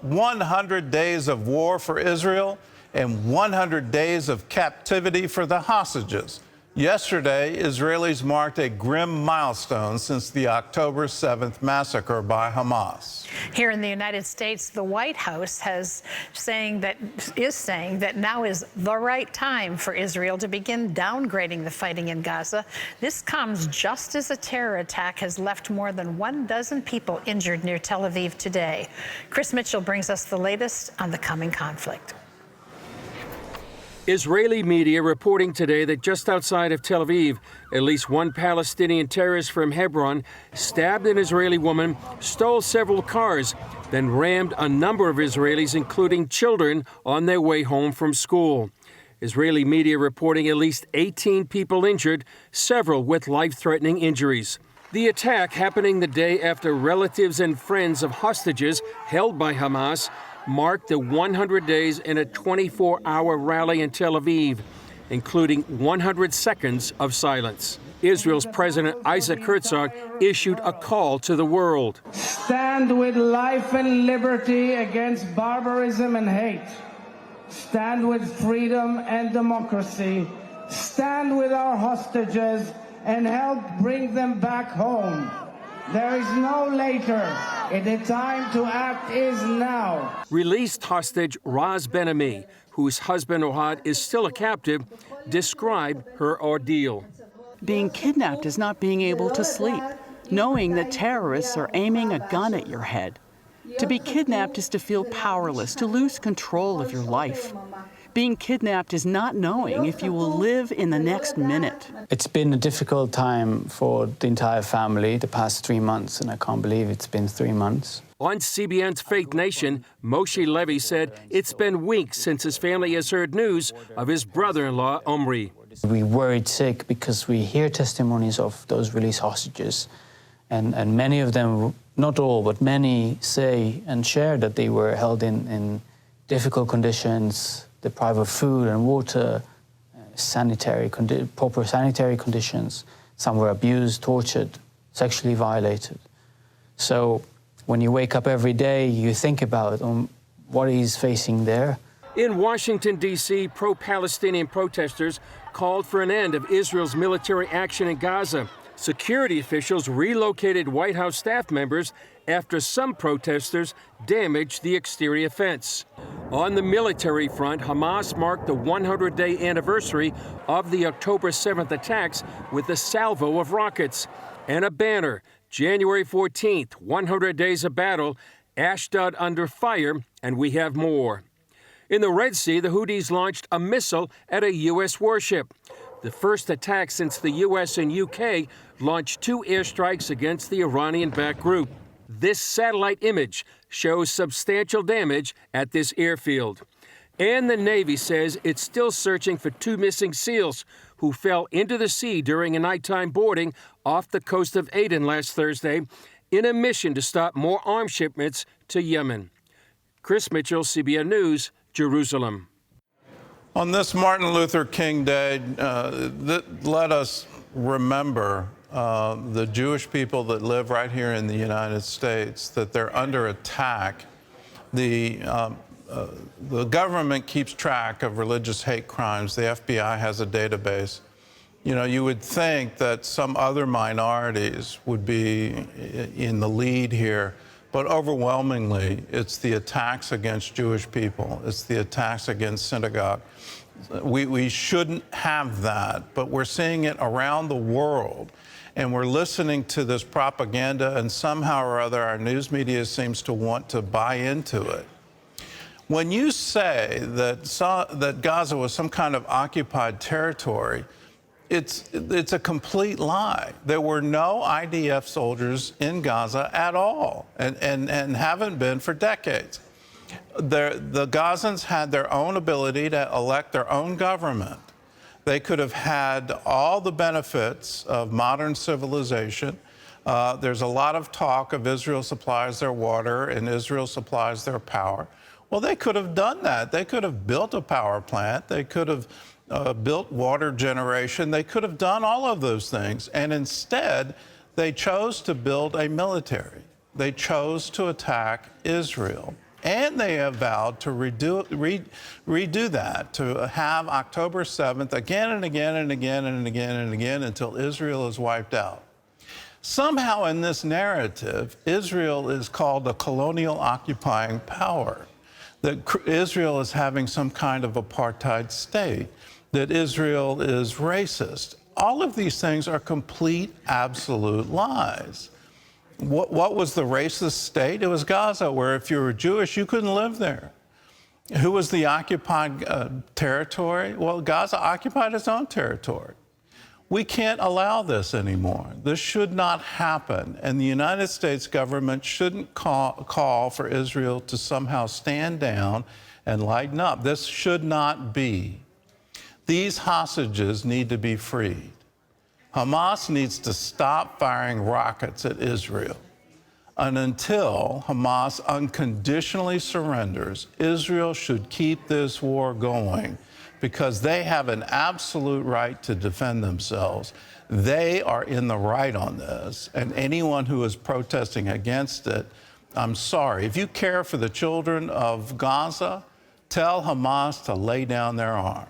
100 days of war for Israel and 100 days of captivity for the hostages. Yesterday, Israelis marked a grim milestone since the October 7th massacre by Hamas. Here in the United States, the White House is saying that now is the right time for Israel to begin downgrading the fighting in Gaza. This comes just as a terror attack has left more than 12 people injured near Tel Aviv today. Chris Mitchell brings us the latest on the coming conflict. Israeli media reporting today that just outside of Tel Aviv, at least one Palestinian terrorist from Hebron stabbed an Israeli woman, stole several cars, then rammed a number of Israelis, including children, on their way home from school. Israeli media reporting at least 18 people injured, several with life-threatening injuries. The attack happening the day after relatives and friends of hostages held by Hamas marked the 100 days in a 24-hour rally in Tel Aviv, including 100 seconds of silence. Israel's President Isaac Herzog issued a call to the world. Stand with life and liberty against barbarism and hate. Stand with freedom and democracy. Stand with our hostages and help bring them back home. There is no later. The time to act is now. Released hostage Raz Ben-Ami, whose husband Ohad is still a captive, described her ordeal. Being kidnapped is not being able to sleep, knowing that terrorists are aiming a gun at your head. To be kidnapped is to feel powerless, to lose control of your life. Being kidnapped is not knowing if you will live in the next minute. It's been a difficult time for the entire family the past 3 months, and I can't believe it's been 3 months. On CBN's Faith Nation, Moshe Levy said it's been weeks since his family has heard news of his brother-in-law, Omri. We worried sick because we hear testimonies of those released hostages, and many of them, not all, but many say and share that they were held in difficult conditions, deprived of food and water, proper sanitary conditions. Some were abused, tortured, sexually violated. So when you wake up every day, you think about what he's facing there. In Washington, D.C., pro-Palestinian protesters called for an end of Israel's military action in Gaza. Security officials relocated White House staff members after some protesters damaged the exterior fence. On the military front, Hamas marked the 100-day anniversary of the October 7th attacks with a salvo of rockets and a banner, January 14th, 100 days of battle, Ashdod under fire, and we have more. In the Red Sea, the Houthis launched a missile at a U.S. warship. The first attack since the U.S. and U.K. launched 2 airstrikes against the Iranian-backed group. This satellite image shows substantial damage at this airfield. And the Navy says it's still searching for 2 missing SEALs who fell into the sea during a nighttime boarding off the coast of Aden last Thursday in a mission to stop more arms shipments to Yemen. Chris Mitchell, CBN News, Jerusalem. On this Martin Luther King Day, let us remember the Jewish people that live right here in the United States, that they're under attack. The government keeps track of religious hate crimes. The FBI has a database. You know, you would think that some other minorities would be in the lead here, but overwhelmingly, it's the attacks against Jewish people. It's the attacks against synagogue. We shouldn't have that, but we're seeing it around the world. And we're listening to this propaganda, and somehow or other, our news media seems to want to buy into it. When you say that Gaza was some kind of occupied territory, it's a complete lie. There were no IDF soldiers in Gaza at all, and haven't been for decades. The Gazans had their own ability to elect their own government. They could have had all the benefits of modern civilization. There's a lot of talk of Israel supplies their water and Israel supplies their power. Well, they could have done that. They could have built a power plant. They could have built water generation. They could have done all of those things. And instead, they chose to build a military. They chose to attack Israel. And they have vowed to redo that, to have October 7th again and again and again and again and again until Israel is wiped out. Somehow in this narrative, Israel is called a colonial occupying power, that Israel is having some kind of apartheid state, that Israel is racist. All of these things are complete, absolute lies. What was the racist state? It was Gaza, where if you were Jewish, you couldn't live there. Who was the occupied territory? Well, Gaza occupied its own territory. We can't allow this anymore. This should not happen. And the United States government shouldn't call for Israel to somehow stand down and lighten up. This should not be. These hostages need to be freed. Hamas needs to stop firing rockets at Israel. And until Hamas unconditionally surrenders, Israel should keep this war going because they have an absolute right to defend themselves. They are in the right on this, and anyone who is protesting against it, I'm sorry. If you care for the children of Gaza, tell Hamas to lay down their arms.